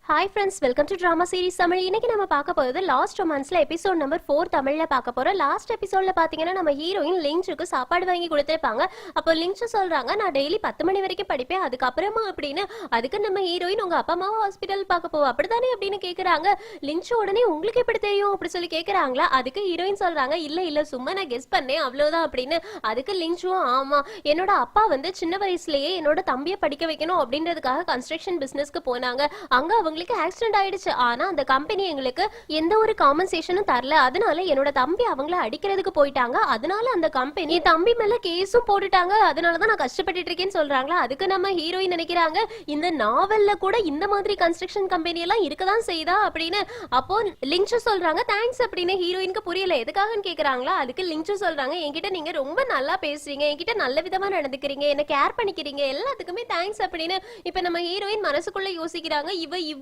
Hi friends, welcome to drama series Tamil. இன்னைக்கு நம்ம பார்க்க போகிறது லாஸ்ட் ரொமான்ஸ்ல எபிசோட் நம்பர் 4 தமிழ்ல பார்க்க போறோம். லாஸ்ட் எபிசோட்ல பாத்தீங்கன்னா நம்ம ஹீரோயின் லிங்சுக்கு சாப்பாடு வாங்கி கொடுத்துருப்பாங்க. அப்போ லிங்சு சொல்றாங்க, நான் டெய்லி 10 மணி வரைக்கும் படிப்பேன், அதுக்கப்புறமா அப்படின்னு. அதுக்கு நம்ம ஹீரோயின் உங்க அப்பா அம்மாவும் ஹாஸ்பிட்டல் பார்க்க போவோம் அப்படித்தானே அப்படின்னு கேக்குறாங்க. லிங்சு உடனே உங்களுக்கு எப்படி தெரியும் அப்படி சொல்லி கேக்குறாங்களா. அதுக்கு ஹீரோயின் சொல்றாங்க, இல்ல சும்மா நான் கெஸ் பண்ணேன் அவ்வளவுதான் அப்படின்னு. அதுக்கு லிங்சுவும், ஆமா என்னோட அப்பா வந்து சின்ன வயசுலயே என்னோட தம்பியை படிக்க வைக்கணும் அப்படின்றதுக்காக கன்ஸ்ட்ரக்ஷன் பிசினஸ்க்கு போனாங்க. அங்க அவங்களுக்கு ஆக்சிடென்ட் ஆயிடுச்சு. ஆனா அந்த கம்பெனி எங்களுக்கு எந்த ஒரு காம்பன்சேஷனும் தரல. அதனால என்னோட தம்பி அவங்கள அடிக்கிறதுக்கு போயிட்டாங்க. அதனால அந்த கம்பெனி தம்பி மேல கேஸும் போட்டுட்டாங்க. அதனாலதான் நான் கஷ்டப்பட்டு இருக்கேன்னு சொல்றாங்களா. அதுக்கு நம்ம ஹீரோயின் நினைக்கிறாங்க, இந்த நாவல்ல கூட இந்த மாதிரி கன்ஸ்ட்ரக்ஷன் கம்பெனி எல்லாம் இருக்கதான் செய்தா அப்படின்னு. அப்போ லிங்சு சொல்றாங்க தேங்க்ஸ் அப்படின்னு. ஹீரோயினுக்கு புரியல எதுக்காகன்னு கேக்குறாங்களா. அதுக்கு லிங்சு சொல்றாங்க, என்கிட்ட நீங்க ரொம்ப நல்லா பேசுறீங்க, என்கிட்ட நல்ல விதமா நடந்துக்கிறீங்க, என்ன கேர் பண்ணிக்கிறீங்க, எல்லாத்துக்குமே தேங்க்ஸ் அப்படின்னு. இப்ப நம்ம ஹீரோயின் மனசுக்குள்ள யோசிக்கிறாங்க,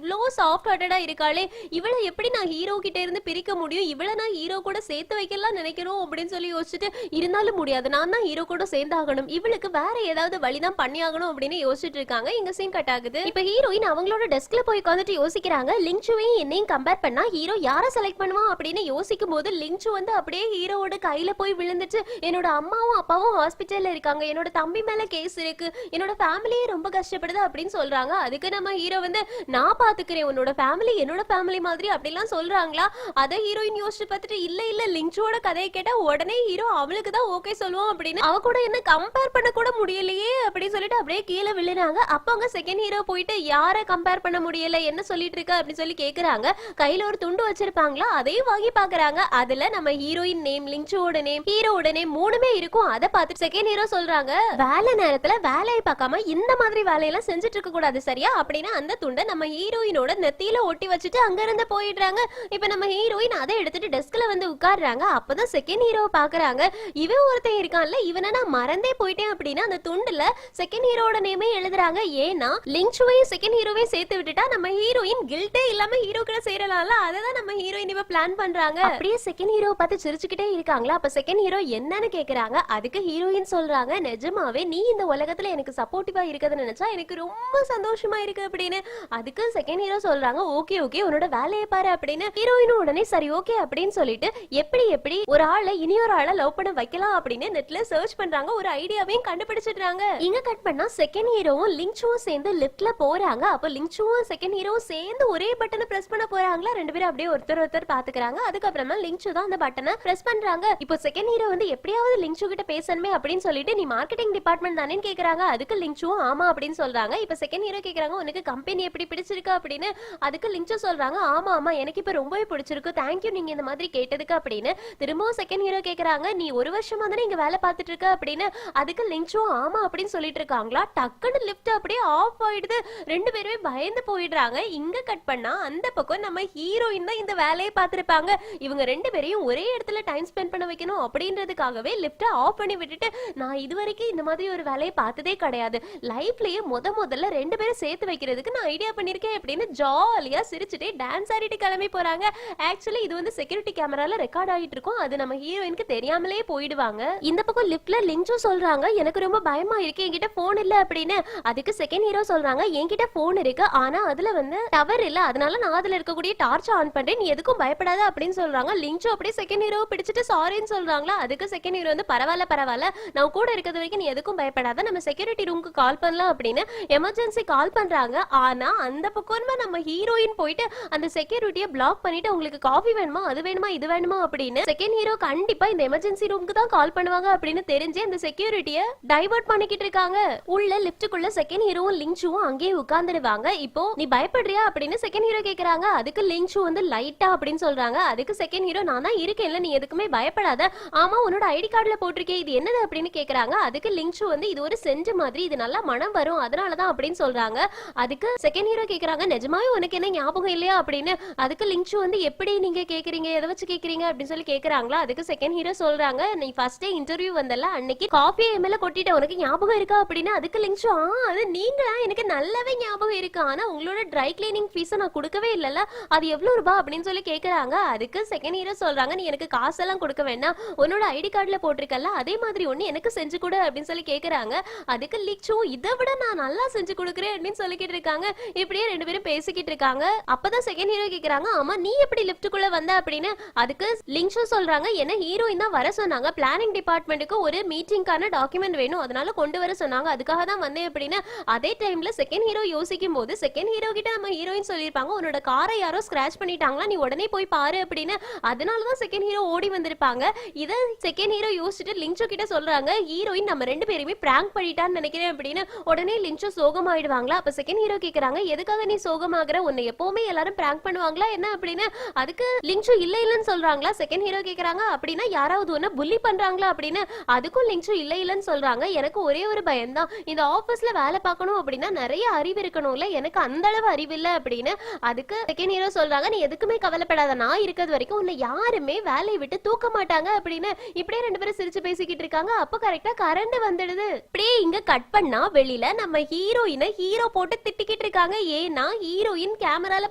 இவ்வளோ சாஃப்ட் ஹார்ட்டடா இருக்காளே, இவளை எப்படி நான் ஹீரோ கிட்ட இருந்து பிரிக்க முடியும், இவளை நான் ஹீரோ கூட சேர்த்து வைக்கலாம் நினைக்கிறோம் அப்படின்னு சொல்லி யோசிச்சுட்டு, இருந்தாலும் முடியாது, நான் தான் ஹீரோ கூட சேர்ந்தாகணும், இவளுக்கு வேற ஏதாவது வழிதான் பண்ணி ஆகணும் அப்படின்னு யோசிச்சுட்டு இருக்காங்க. இங்க சீன் கட் ஆகுது. இப்ப ஹீரோயின் அவங்களோட டெஸ்க்ல போய் உட்காந்துட்டு யோசிக்கிறாங்க, லிங்சுவையும் என்னையும் கம்பேர் பண்ணா ஹீரோ யாரை செலக்ட் பண்ணுவான் அப்படின்னு யோசிக்கும் போது லிங்சு வந்து அப்படியே ஹீரோவோட கையில போய் விழுந்துட்டு, என்னோட அம்மாவும் அப்பாவும் ஹாஸ்பிட்டல்ல இருக்காங்க, என்னோட தம்பி மேல கேஸ் இருக்கு, என்னோட ஃபேமிலியே ரொம்ப கஷ்டப்படுது அப்படின்னு சொல்றாங்க. அதுக்கு நம்ம ஹீரோ வந்து, நான் பாத்துக்கிறேன், உன்னோட ஃபேமிலி என்னோட ஃபேமிலி மாதிரி அப்படிலாம் சொல்றாங்களா. அத ஹீரோயின் யோசிச்சு பார்த்துட்டு, இல்ல லிங்சுவோட கதையை கேட்டா உடனே ஹீரோ அவளுக்கு தான் ஓகே சொல்லுவோம் அப்படின்னு. அவ கூட என்ன கம்பேர் பண்ண கூட முடியலையே அப்படின்னு சொல்லிட்டு அப்படியே கீழே விழுறாங்க. அப்ப அங்க செகண்ட் ஹீரோ போயிட்டு, யாரை கம்பேர் பண்ண முடியல, என்ன சொல்லிட்டு இருக்க அப்படின்னு சொல்லி கேக்குறாங்க. கையில ஒரு துண்டு வச்சிருப்பாங்களா, அதையும் வாங்கி பாக்குறாங்க. அதுல நம்ம ஹீரோயின் நேம், லிங்சுவோட நேம், ஹீரோட நேம் மூணுமே இருக்கும். அதை பார்த்துட்டு செகண்ட் ஹீரோ சொல்றாங்க, வேலை நேரத்துல வேலையை பார்க்காம இந்த மாதிரி வேலையெல்லாம் செஞ்சுட்டு இருக்க கூடாது சரியா அப்படின்னு. அந்த துண்டை நம்ம ஹீரோயினோட நெத்தியில ஒட்டி வச்சுட்டு அங்க இருந்து போயிடுறாங்க. இப்ப நம்ம ஹீரோயின் அதை எடுத்துட்டு டெஸ்க்ல வந்து உட்கார்றாங்க. அப்பதான் செகண்ட் ஹீரோ பாக்குறாங்க, இவன் ஒருத்தன் இருக்கான்ல, இவனை நான் மறந்தே போயிட்டேன் அப்படின்னு அந்த துண்டுல செகண்ட் ஹீரோட நேமே எழுதுறாங்க. ஏன்னா லிங்சுவையும் செகண்ட் ஹீரோவையும் சேர்த்து விட்டுட்டா நம்ம ஹீரோயின் கில்ட்டே இல்லாம ஹீரோ கூட சேரலாம்ல. அததான் நம்ம ஹீரோயின் இப்ப பிளான் பண்றாங்க. அப்படியே செகண்ட் ஹீரோ பார்த்து சிரிச்சுக்கிட்டே இருக்காங்களா. அப்ப செகண்ட் ஹீரோ என்னன்னு கேக்குறாங்க. அதுக்கு ஹீரோயின் சொல்றாங்க, நிஜமாவே நீ இந்த உலகத்துல எனக்கு சப்போர்ட்டிவா இருக்கிறது நினைச்சா எனக்கு ரொம்ப சந்தோஷமா இருக்கு அப்படின்னு. அதுக்கு செகண்ட் ஹீரோ சொல்றாங்க, ஓகே உன்னோட வேலையை பாரு அப்படின்னு. ஹீரோயினும் உடனே சரி ஓகே அப்படின்னு சொல்லிட்டு எப்படி ஒரு ஆளை இனியொரு ஆளை லவ் பண்ண வைக்கலாம் அப்படின்னு நெட்ல சர்ச் பண்றாங்க. ஒரு ஐடியாவையும் கண்டுபிடிச்சிடுறாங்க. இங்க கட் பண்ணா செகண்ட் ஹீரோவும் லிங்சுவும் சேர்ந்து லிஃப்ட்ல போறாங்க. அப்ப லிங்சுவும் செகண்ட் ஹீரோவும் சேர்ந்து ஒரே பட்டனை பிரஸ் பண்ண போறாங்களா. ரெண்டு பேரும் அப்படியே ஒருத்தர் பாத்துக்கிறாங்க. அதுக்கப்புறமா லிங்சு தான் அந்த பட்டனை பிரஸ் பண்றாங்க. இப்போ செகண்ட் ஹீரோ வந்து எப்படியாவது லிங்சு கிட்ட பேசணுமே அப்படின்னு சொல்லிட்டு, நீ மார்க்கெட்டிங் டிபார்ட்மெண்ட் தானேன்னு கேக்குறாங்க. அதுக்கு லிங்சுவும் ஆமா அப்படின்னு சொல்றாங்க. இப்ப செகண்ட் ஹீரோ கேக்குறாங்க, உனக்கு கம்பெனி எப்படி பிடிச்சிருக்கு அப்படின்னு. அதுக்கு லிங்சு சொல்றாங்க, ஆமா எனக்கு இப்ப ரொம்பவே பிடிச்சிருக்கு, தேங்க்யூ நீங்க இந்த மாதிரி கேட்டதுக்கு அப்படின்னு. திரும்பவும் செகண்ட் ஹீரோ கேக்குறாங்க, நீ ஒரு வருஷமா தானே இங்க வேலை பார்த்துட்டு இருக்க அப்படின்னு. அதுக்கு லிங்சு ஆமா அப்படின்னு சொல்லிட்டு இருக்காங்களா. டக்குன்னு லிஃப்ட் அப்படியே ஆஃப் ஆயிடுது. ரெண்டு பேருமே பயந்து போயிடுறாங்க. இங்க கட் பண்ணா அந்த பக்கம் நம்ம ஹீரோயின் தான் இந்த வேலையை பார்த்திருப்பாங்க. இவங்க ரெண்டு பேரையும் ஒரே இடத்துல டைம் ஸ்பெண்ட் பண்ண வைக்கணும் அப்படின்றதுக்காகவே லிஃப்ட் ஆஃப் பண்ணி விட்டுட்டு, நான் இது வரைக்கும் இந்த மாதிரி ஒரு வேலையை பார்த்ததே கிடையாது, லைஃப்லயே முதல்ல ரெண்டு பேரும் சேர்த்து வைக்கிறதுக்கு நான் ஐடியா பண்ணிருக்கேன் அப்படின்னு ஜாலியா சிரிச்சுட்டே டான்ஸ் ஆடிட்டு கிளம்பி போறாங்க. ஆக்சுவலி இது வந்து செக்யூரிட்டி கேமரால ரெக்கார்ட் ஆகிட்டு இருக்கும். அது நம்ம ஹீரோயினுக்கு தெரியாமலே போயிடுவாங்க. இந்த பக்கம் லிஃப்ட்ல லிங்சு சொல்றாங்க, எனக்கு ரொம்ப பயமா இருக்கு, என்கிட்ட போன் இல்ல அப்படின்னு. அதுக்கு செகண்ட் ஹீரோ சொல்றாங்க, என்கிட்ட போன் இருக்கு, ஆனா அதுல வந்து டவர் இல்ல, அதனால நான் அதுல இருக்கக்கூடிய டார்ச் ஆன் பண்றேன், நீ எதுக்கும் பயப்படாத அப்படின்னு சொல்றாங்க. லிங்சு அப்படியே செகண்ட் ஹீரோ பிடிச்சிட்டு சாரின்னு சொல்றாங்களா. அதுக்கு செகண்ட் ஹீரோ வந்து பரவாயில்ல நான் கூட இருக்கிறது வரைக்கும் நீ எதுக்கும் பயப்படாத, நம்ம செக்யூரிட்டி ரூமுக்கு கால் பண்ணலாம் அப்படின்னு எமர்ஜென்சி கால் பண்றாங்க. ஆனா அந்த பக்கமா நம்ம ஹீரோயின் போயிட்டு அந்த செக்யூரிட்டியை பிளாக் பண்ணிட்டு, உங்களுக்கு காஃபி வேணுமா, அது வேணுமா, இது வேணுமா அப்படின்னு. செகண்ட் ஹீரோ கண்டிப்பா இந்த எமர்ஜென்சி ரூமுக்கு தான் கால் பண்ணுவாங்க அப்படின்னு தெரிஞ்சு அந்த செக்யூரிட்டியை டைவர்ட் பண்ணிக்கிட்டு இருக்காங்க. உள்ள லிஃப்ட்டுக்குள்ள செகண்ட் ஹீரோவும் லிங்சுவும் அங்கேயே உட்கார்ந்துடுவாங்க. இப்போ நீ பயப்படுறியா அப்படின்னு செகண்ட் ஹீரோ கேக்குறாங்க. அதுக்கு லிங்சு வந்து லைட்டா அப்படின்னு சொல்றாங்க. அதுக்கு செகண்ட் ஹீரோ, நான் தான் இருக்கேன்ல, நீ எதுக்குமே பயப்படாத, ஆமா உன்னோட ஐடி கார்டுல போட்டிருக்கே, இது என்னது அப்படின்னு கேக்குறாங்க. அதுக்கு லிங்சு வந்து, இது ஒரு செஞ்ச மாதிரி, இது நல்லா மனம் வரும், அதனாலதான் அப்படின்னு சொல்றாங்க. அதுக்கு செகண்ட் ஹீரோ கேக்குறாங்க, நிஜமாவே உனக்கு என்ன ஞாபகம் இல்லையா அப்படின்னு. அதுக்கு லிங்சு வந்து, எப்படி நீங்க கேக்குறீங்க, எதை வச்சு கேக்குறீங்க அப்படின்னு சொல்லி கேக்குறாங்களா. அதுக்கு செகண்ட் ஹீரோ சொல்றாங்க, நீ ஃபர்ஸ்ட் டே இன்டர்வியூ வந்தல அன்னைக்கு காஃபியை எம்எல்ல கொட்டிட்ட, உனக்கு ஞாபகம் இருக்கா அப்படின்னு. அதுக்கு லிங்சு, அது நீங்களா, எனக்கு நல்லாவே ஞாபகம் இருக்கு, ஆனா உங்களோட ட்ரை கிளீனிங் ஃபீஸை நான் கொடுக்கவே இல்லைல்ல, அது எவ்வளவு ரூபா அப்படின்னு சொல்லி கேக்குறாங்க. அதுக்கு செகண்ட் ஹீரோ சொல்றாங்க, நீ எனக்கு காசெல்லாம் கொடுக்க வேண்டாம், உன்னோட ஐடி கார்டுல போட்டிருக்கல அதே மாதிரி ஒண்ணு எனக்கு செஞ்சு கொடு அப்படின்னு சொல்லி கேக்குறாங்க. அதுக்கு லிங்சு, இதை விட நான் நல்லா செஞ்சு கொடுக்குறேன் அப்படின்னு சொல்லிக்கிட்டு இருக்காங்க. இப்படியே ரெண்டு பேரும் பேசிக்கிட்டு இருக்காங்க. அப்பதான் செகண்ட் ஹீரோ கேக்குறாங்க, ஆமா நீ எப்படி லிஃப்ட்டுக்குள்ள வந்த அப்படின்னு. அதுக்கு லிங்ஷு சொல்றாங்க, என்ன ஹீரோயின் தான் வர சொன்னாங்க, பிளானிங் டிபார்ட்மெண்ட்டுக்கு ஒரு மீட்டிங்கான டாக்குமெண்ட் வேணும், அதனால கொண்டு வர சொன்னாங்க, அதுக்காக தான் வந்தேன் அப்படின்னு. அதே டைம்ல செகண்ட் ஹீரோ யோசிக்கும் போது செகண்ட் ஹீரோ கிட்ட நம்ம ஹீரோயின் சொல்லிருப்பாங்க, உன்னோட காரை யாரோ ஸ்கிராச் பண்ணிட்டாங்களா, நீ உடனே போய் பாரு அப்படின்னு. அதனாலதான் செகண்ட் ஹீரோ ஓடி வந்திருப்பாங்க. இத செகண்ட் ஹீரோ யோசிச்சுட்டு லிங்ஷு கிட்ட சொல்றாங்க, ஹீரோயின் நம்ம ரெண்டு பேருமே பிராங்க் பண்ணிட்டான்னு நினைக்கிறேன் அப்படின்னு. உடனே லிங்ஷு சோகமாயிடுவாங்களா. அப்ப செகண்ட் ஹீரோ கேக்குறாங்க, எதுக்காக நீ சோகமாகற, உன்னை எப்பவுமே எல்லாரும் பிராங்க் பண்ணுவாங்களா என்ன அப்படின்னு. அதுக்கு லிங்ஷு இல்ல இல்லன்னு சொல்றாங்களா. செகண்ட் ஹீரோ கேக்குறாங்க, அப்படின்னா யாராவது ஒன்னு புல்லி பண்றாங்களா அப்படின்னு. அதுக்கும் லிங்ஷு இல்ல இல்லன்னு சொல்றாங்க, எனக்கு ஒரே ஒரு பயம் தான், இந்த ஆபீஸ்ல வேலை பார்க்கணும் அப்படின்னா நிறைய அறிவு இருக்கணும்ல, எனக்கு அந்த அளவு அறிவு இல்ல அப்படின்னு. அதுக்கு செகண்ட் ஹீரோ சொல்றாங்க, நீ எதுக்குமே கவலைப்படாத, நான் இருக்கிறது வரைக்கும் உன்னை யாருமே வேலையை விட்டு தூக்க மாட்டாங்க அப்படின்னு. இப்படியே ரெண்டு பேரும் சிரிச்சு பேசிக்கிட்டு இருக்காங்க. அப்ப கரெக்டா கரண்ட் வந்துடுது. இப்படியே இங்க கட் பண்ணா வெளியில நம்ம ஹீரோயினை ஹீரோ போட்டு திட்டிக்கிட்டு இருக்காங்க. ஏன்னா ஹீரோயின் கேமரால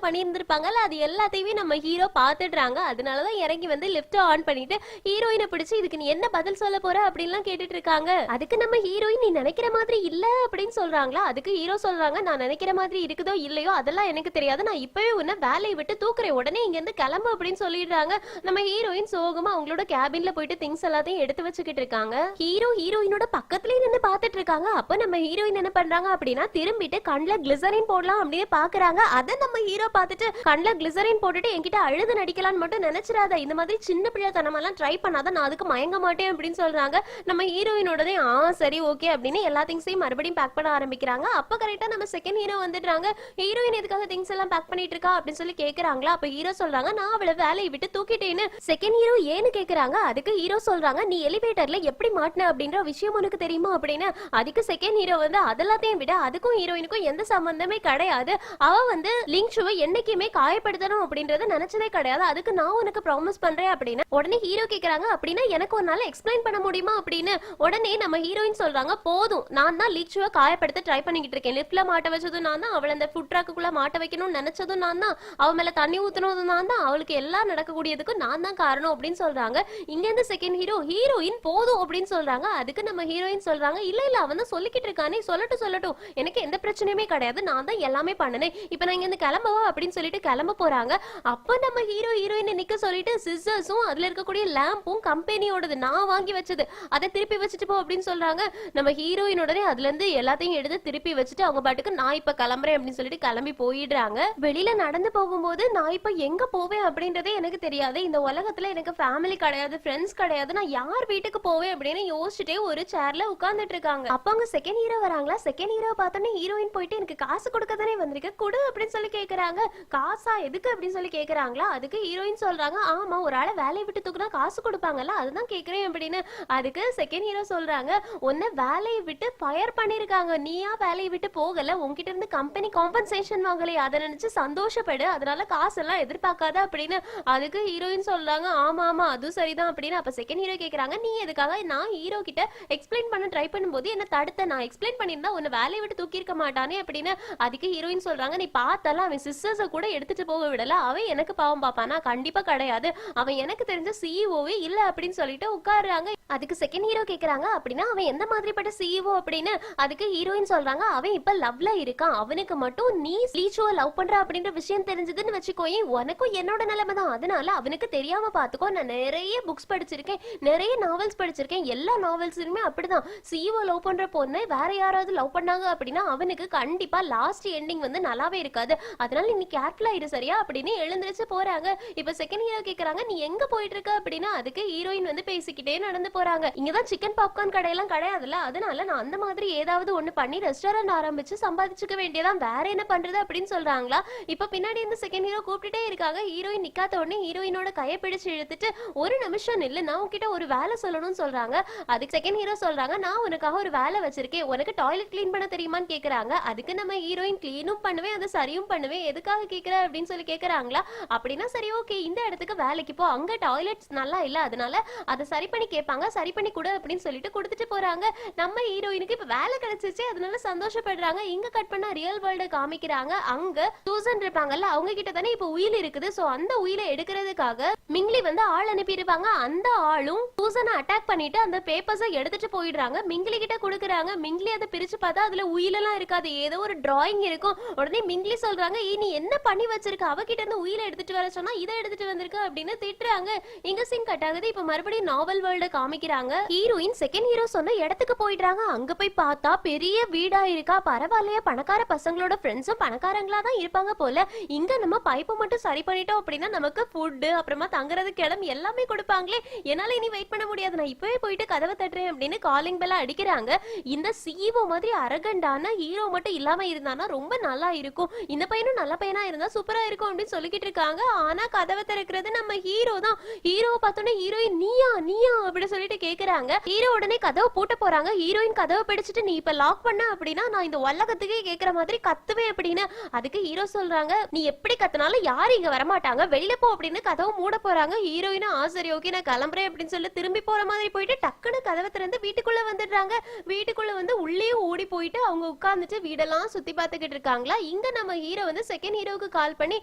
பண்ணியிருந்திருப்பாங்கல்ல, அது எல்லாத்தையுமே நம்ம ஹீரோ பாத்துடுறாங்க. அதனாலதான் இறங்கி வந்து லிஃப்ட் ஆன் பண்ணிட்டு ஹீரோயினை பிடிச்சு இதுக்கு நீ என்ன பதில் சொல்ல போற அப்படின்லாம் கேட்டுட்டு இருக்காங்க. அதுக்கு நம்ம ஹீரோயின் நீ நினைக்கிற மாதிரி இல்ல அப்படின்னு சொல்றாங்களா. அதுக்கு ஹீரோ சொல்றாங்க, நான் நினைக்கிற மாதிரி இருக்குதோ இல்லையோ அதெல்லாம் எனக்கு தெரியாது, நான் இப்பவே உன்னை வேலையை விட்டு தூக்குறேன், உடனே இங்க இருந்து கிளம்பு அப்படின்னு சொல்லிடுறாங்க. நம்ம ஹீரோயின் சோகமா அவங்களோட கேபின்ல போயிட்டு திங்ஸ் எல்லாத்தையும் எடுத்து வச்சுக்கிட்டு இருக்காங்க. ஹீரோயினோட பக்கத்துலயே நின்று பாத்துட்டு இருக்காங்க. அப்ப நம்ம ஹீரோயின் என்ன பண்றாங்க அப்படின்னா திரும்பிட்டு கண்ணுல கிளிசரின் போடலாம் அப்படின்னு பாக்குறாங்க. அத நம்ம ஹீரோ பார்த்துட்டு கண்ணுல கிளிசரின் போட்டுட்டு என்கிட்ட அழுது நடிக்கலாம்னு மட்டும் நினைச்சிடாத, இந்த மாதிரி சின்ன பிள்ளைத்தனமெல்லாம் ட்ரை பண்ணாத, நான் அதுக்கு மயங்க மாட்டேன் அப்படின்னு சொல்றாங்க. நம்ம ஹீரோயினோடதே சரி ஓகே அப்படின்னு எல்லா திங்ஸையும் மறுபடியும் பேக் பண்ண ஆரம்பிக்கிறாங்க. அப்ப கரெக்டா நம்ம செகண்ட் ஹீரோ வந்துடுறாங்க. ஹீரோயின் எதுக்காக திங்ஸ் எல்லாம் பேக் பண்ணிட்டு இருக்கா அப்படின்னு சொல்லி கேக்குறாங்களா. அப்ப ஹீரோ சொல்றாங்க, நான் அவளை வேலையை விட்டு தூக்கிட்டேன்னு. செகண்ட் ஹீரோ ஏன்னு கேக்குறாங்க. அதுக்கு ஹீரோ சொல்றாங்க, நீ எலிவேட்டர்ல எப்படி மாட்டின அப்படின்ற விஷயம் உனக்கு தெரியுமா அப்படின்னு. அதுக்கு செகண்ட் ஹீரோ வந்து அதெல்லாத்தையும் விட அதுக்கும் ஹீரோயினுக்கும் எந்த சம்பந்தமே கிடையாது, அவ வந்து லிங்ஷுவை என்னைக்குமே காயப்படுத்தணும் அப்படின்றத நினைச்சதே கிடையாது, அதுக்கு நான் உனக்கு ப்ராமிஸ் பண்றேன் அப்படின்னு. உடனே ஹீரோ கேக்குறாங்க, அப்படின்னா எனக்கு ஒரு நாள் எக்ஸ்பிளைன் பண்ண முடியுமா அப்படின்னு. உடனே நம்ம ஹீரோயின் சொல்றாங்க, போதும் நான் தான் லிங்ஷுவை காயப்படுத்த ட்ரை பண்ணிக்கிட்டு இருக்கேன், லிஃப்ட்ல மாட்ட வச்சதும் நான் தான், அவளை அந்த ஃபுட் ட்ராக்குள்ள மாட்ட வைக்கணும்னு நினைச்சதும் நான் தான், அவ மேல தண்ணி ஊத்துனதும் நான் தான், அவளுக்கு எல்லாம் நடக்கக்கூடியதுக்கு நான் தான் காரணம் அப்படின்னு சொல்றாங்க. இங்க இருந்து செகண்ட் ஹீரோயின் போதும் அப்படின்னு சொல்றாங்க. அதுக்கு நம்ம ஹீரோயின் சொல்றாங்க, இல்ல இல்ல அவன் தான் சொல்லிக்கிட்டு இருக்கானே, சொல்லட்டும் எனக்கு எந்த பிரச்சனையுமே கிடையாது, நான் தான் எல்லாமே பண்ணனேன், இப்ப நான் இங்க இருந்து கிளம்பவா அப்படின்னு சொல்லிட்டு கிளம்ப போறாங்க. அப்ப நம்ம ஹீரோயின் நிக்க சொல்லிட்டு சிசர்ஸும் அதுல இருக்கக்கூடிய லேம்பும் கம்பெனியோடது, நான் வாங்கி வச்சது, அதை திருப்பி வச்சுட்டு போ அப்படின்னு சொல்றாங்க. நம்ம ஹீரோயினோடனே அதுல இருந்து எல்லாத்தையும் எடுத்து திருப்பி வச்சுட்டு அவங்க பாட்டுக்கு நான் இப்ப கிளம்புறேன் அப்படின்னு சொல்லிட்டு கிளம்பி போயிடுறாங்க. வெளியில நடந்து போகும்போது நான் இப்ப எங்க போவேன் அப்படின்றதே எனக்கு தெரியாது, இந்த உலகத்துல எனக்கு ஃபேமிலி கிடையாது, ஃப்ரெண்ட்ஸ் கிடையாது, நான் யார் வீட்டுக்கு போவேன் அப்படின்னு யோசிச்சுட்டே ஒரு சேர்ல உட்கார்ந்துட்டு இருக்காங்க. அப்ப அங்க செகண்ட் ஹீரோ வராங்களா. செகண்ட் ஹீரோ பார்த்தோன்னே ஹீரோயின் போயிட்டு எனக்கு காசு கொடுக்க தானே வந்திருக்க, கொடு அப்படின்னு சொல்லி கேக்குறாங்க. காசா எதுக்கு அப்படின்னு சொல்லி கேக்குறாங்களா. அதுக்கு ஹீரோயின் சொல்றாங்க, ஆமா ஒரு ஆளை வேலையை விட்டு தூக்குனா காசு கொடுப்பாங்கல்ல, அதுதான் கேக்குறேன் அப்படின்னு. அதுக்கு செகண்ட் ஹீரோ சொல்றாங்க, உன்னை வேலையை விட்டு ஃபயர் பண்ணிருக்காங்க, நீயா வேலையை விட்டு போகல, உன்கிட்ட இருந்து கம்பெனி காம்பன்சேஷன் வாங்கலையே, அதை நினைச்சு சந்தோஷப்படு, அதனால காசெல்லாம் எதிர்பார்க்காத அப்படின்னு. அதுக்கு ஹீரோயின் சொல்றாங்க, ஆமா அதுவும் சரிதான் அப்படின்னு. அப்ப செகண்ட் ஹீரோ கேக்குறாங்க, நீ எதுக்காக நான் ஹீரோ கிட்ட எக்ஸ்பிளைன் பண்ண ட்ரை பண்ணும்போது என்ன தடுத்த, நான் எக்ஸ்பிளைன் பண்ணியிருந்தா உன்னை வேலையை விட்டு தூக்கி இருக்க மாட்டானே அப்படின்னு. அதுக்கு ஹீரோயின் சொல்றாங்க, நீ பார்த்தாலும் அவன் சிஸ்டர்ஸை கூட எடுத்துட்டு போக விடல, அவன் எனக்கு பாவம் பாப்பானா, கண்டிப்பா கிடையாது, அவன் எனக்கு தெரிஞ்ச சிஇஓவே இல்ல அப்படின்னு சொல்லிட்டு உட்காருறாங்க. அதுக்கு செகண்ட் ஹீரோ கேக்குறாங்க, அப்படின்னா அவன் எந்த மாதிரிப்பட்ட சிஇஓ அப்படின்னு. அதுக்கு ஹீரோயின் சொல்றாங்க, அவன் இப்ப லவ்ல இருக்கான், அவனுக்கு மட்டும் நீ லீச்சுவை லவ் பண்ற அப்படின்ற விஷயம் தெரிஞ்சதுன்னு வச்சுக்கோயே, உனக்கும் என்னோட நிலைமை தான், அதனால அவனுக்கு தெரியாம பாத்துக்கோ, நான் நிறைய புக்ஸ் படிச்சிருக்கேன், நிறைய நாவல்ஸ் படிச்சிருக்கேன், எல்லா நாவல்ஸ்லயுமே அப்படிதான், சிஇஓ லவ் பண்ற பொண்ணை வேற யாராவது லவ் பண்ணாங்க அப்படின்னா அவனுக்கு கண்டிப்பா லாஸ்ட் எண்டிங் வந்து நல்லாவே இருக்காது, அதனால நீ கேர்ஃபுல்லா இரு சரியா அப்படின்னு எழுந்திருச்சு போறாங்க. இப்ப செகண்ட் ஹீரோ கேக்குறாங்க, நீ எங்க போயிட்டு இருக்க அப்படின்னா. அதுக்கு ஹீரோயின் வந்து பேசிக்கிட்டே நடந்து போறாங்க. இங்கதான் சிக்கன் பாப்கார்ன் கடையெல்லாம் கிடையாதுல்ல, அதனால நான் அந்த மாதிரி ஏதாவது ஒண்ணு பண்ணி ரெஸ்டாரண்ட் ஆரம்பிச்சு சம்பாதிச்சுக்க வேண்டியதான், வேற என்ன பண்றது அப்படின்னு சொல்றாங்களா. இப்ப பின்னாடி இருந்து செகண்ட் ஹீரோ கூப்பிட்டுட்டே இருக்காங்க. ஹீரோயின் நிக்காத உடனே ஹீரோயினோட கையை பிடிச்சு இழுத்துட்டு, ஒரு நிமிஷம் இல்ல, நான் உன்கிட்ட ஒரு வேலை சொல்லணும்னு சொல்றாங்க. அதுக்கு செகண்ட் ஹீரோ சொல்றாங்க, நான் உனக்காக ஒரு வேலை வச்சிருக்கேன், உனக்கு டாய்லெட் கிளீன் பண்ண தெரியுமான்னு கேக்குறாங்க. அதுக்கு நம்ம ஹீரோயின் கிளீனும் பண்ணுவேன், அதை சரியும் பண்ணுவேன், எதுக்காக கேக்குற அப்படின்னு சொல்லி கேக்குறாங்களா. அப்படின்னா சரி ஓகே, இந்த இடத்துக்கு வேலைக்கு போ, அங்க டாய்லெட்ஸ் நல்லா இல்ல, அதனால அதை சரி பண்ணி கேட்பாங்க, சரி பண்ணி கொடு அப்படின்னு சொல்லிட்டு கொடுத்துட்டு போறாங்க. நம்ம ஹீரோயினுக்கு இப்ப வேலை கிடைச்சிச்சு, அதனால சந்தோஷப்படுறாங்க. இங்க கட் பண்ணா ரியல் வேர்ல்ட காமிக்கிறாங்க. அங்க சூசன் இருப்பாங்கல்ல, அவங்க கிட்ட தானே இப்ப உயில் இருக்குது, சோ அந்த உயிலை எடுக்கிறதுக்காக மிங்லி வந்து ஆள் அனுப்பியிருப்பாங்க. அந்த ஆளும் சூசனை அட்டாக் பண்ணிட்டு அந்த பேப்பர்ஸை எடுத்துட்டு போயிடுறாங்க. மிங்லி கிட்ட கொடுக்குறாங்க. மிங்லி அதை பிரிச்சு பார்த்தா அதுல உயிலெல்லாம் இருக்காது, ஏதோ ஒரு டிராயிங் இருக்கும். உடனே மிங்லி சொல்றாங்க, நீ என்ன பண்ணி வச்சிருக்க, அவகிட்ட இருந்து உயிரை எடுத்துட்டு வர சொன்னா இதை எடுத்துட்டு வந்திருக்க அப்படின்னு திட்டுறாங்க. இங்க சீன் கட் ஆகுது. இப்ப மறுபடியும் நாவல் வேர்ல்ட காமிக்கிறாங்க. ஹீரோயின் செகண்ட் ஹீரோ சொன்ன இடத்துக்கு போயிடுறாங்க. அங்க போய் பார்த்தா பெரிய வீடா இருக்கா. பரவாயில்லையா, பணக்கார பசங்களோட ஃப்ரெண்ட்ஸும் பணக்காரங்களா தான் இருப்பாங்க போல. இங்க நம்ம பைப்பை மட்டும் சரி பண்ணிட்டோம் அப்படின்னா நமக்கு ஃபுட், அப்புறமா தங்குறதுக்கு இடம் எல்லாமே கொடுப்பாங்களே. என்னால இனி வெயிட் பண்ண முடியாது, நான் இப்பவே போயிட்டு கதவை தட்டுறேன் அப்படின்னு காலிங் பெல் அடிக்கிறாங்க. இந்த சிஇஓ மாதிரி அரகண்டான ஹீரோ மட்டும் இல்லாம இருந்தானா ரொம்ப நல்லா இருக்கும். இந்த பையனும் நல்ல பையனா இருந்தா சூப்பரா இருக்கும் அப்படின்னு சொல்லிக்கிட்டு இருக்காங்க. ஆனா கதவை திறக்கிறது நம்ம ஹீரோ தான். ஹீரோவை பார்த்தோன்னே ஹீரோயின் நீயா நீயா அப்படி சொல்லிட்டு கேக்குறாங்க. ஹீரோ உடனே கதவை பூட்ட போறாங்க. ஹீரோயின் கதவை பிடிச்சிட்டு நீ இப்ப லாக் பண்ண அப்படின்னா நான் இந்த உலகத்துக்கே கேக்குற மாதிரி கத்துவேன் அப்படின்னு. அதுக்கு ஹீரோ சொல்றாங்க, நீ எப்படி கத்துனாலும் யாரும் இங்க வரமாட்டாங்க, வெளியில போ அப்படின்னு கதவை மூட போறாங்க. ஹீரோயினும் சரி ஓகே நான் கிளம்புறேன் அப்படின்னு சொல்லி திரும்பி போற மாதிரி போயிட்டு டக்குன்னு கதவை திறந்து வீட்டுக்குள்ள வந்துடுறாங்க. வீட்டுக்குள்ள வந்து உள்ளே ஓடி போயிட்டு அவங்க உட்கார்ந்துட்டு வீடெல்லாம் சுத்தி பார்த்துக்கிட்டு இருக்காங்களா. இங்க நம்ம ஹீரோ வந்து செகண்ட் ஹீரோவுக்கு கால் பண்ணி,